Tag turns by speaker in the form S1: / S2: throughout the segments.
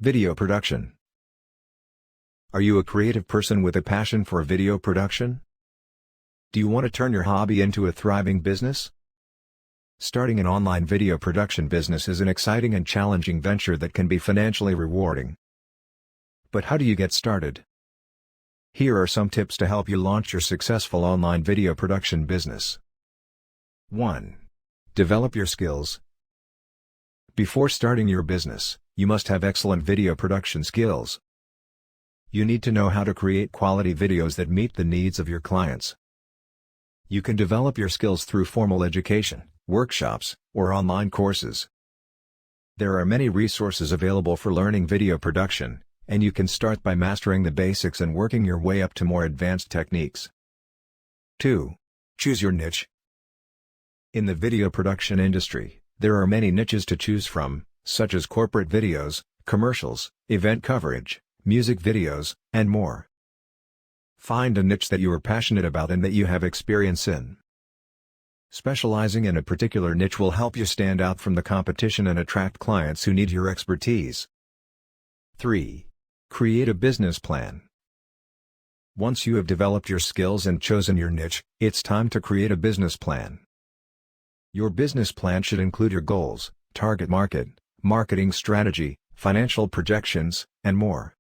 S1: Video production. Are you a creative person with a passion for video production? Do you want to turn your hobby into a thriving business? Starting an online video production business is an exciting and challenging venture that can be financially rewarding. But how do you get started? Here are some tips to help you launch your successful online video production business. 1. Develop your skills. Before starting your business, you must have excellent video production skills. You need to know how to create quality videos that meet the needs of your clients. You can develop your skills through formal education, workshops, or online courses. There are many resources available for learning video production, and you can start by mastering the basics and working your way up to more advanced techniques. 2. Choose your niche. In the video production industry, there are many niches to choose from, such as corporate videos, commercials, event coverage, music videos, and more. Find a niche that you are passionate about and that you have experience in. Specializing in a particular niche will help you stand out from the competition and attract clients who need your expertise. 3. Create a business plan. Once you have developed your skills and chosen your niche, it's time to create a business plan. Your business plan should include your goals, target market, marketing strategy, financial projections, and more.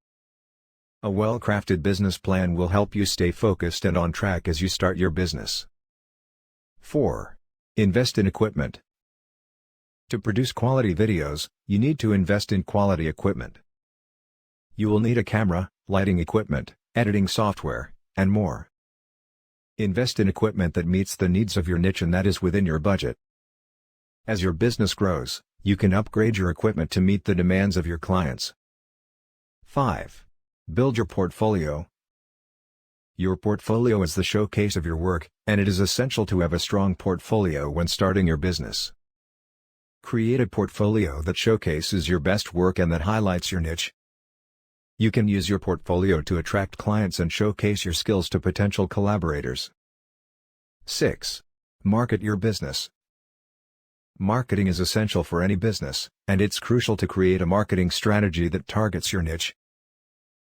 S1: A well-crafted business plan will help you stay focused and on track as you start your business. 4. Invest in equipment. To produce quality videos, you need to invest in quality equipment. You will need a camera, lighting equipment, editing software, and more. Invest in equipment that meets the needs of your niche and that is within your budget. As your business grows, you can upgrade your equipment to meet the demands of your clients. 5. Build your portfolio. Your portfolio is the showcase of your work, and it is essential to have a strong portfolio when starting your business. Create a portfolio that showcases your best work and that highlights your niche. You can use your portfolio to attract clients and showcase your skills to potential collaborators. 6. Market your business. Marketing is essential for any business, and it's crucial to create a marketing strategy that targets your niche.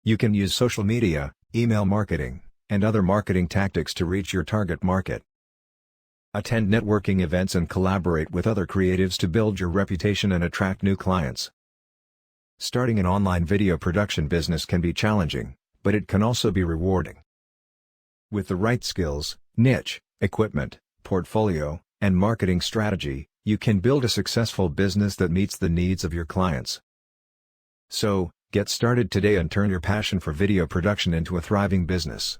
S1: You can use social media, email marketing, and other marketing tactics to reach your target market. Attend networking events and collaborate with other creatives to build your reputation and attract new clients. Starting an online video production business can be challenging, but it can also be rewarding. With the right skills, niche, equipment, portfolio, and marketing strategy, you can build a successful business that meets the needs of your clients. So, get started today and turn your passion for video production into a thriving business.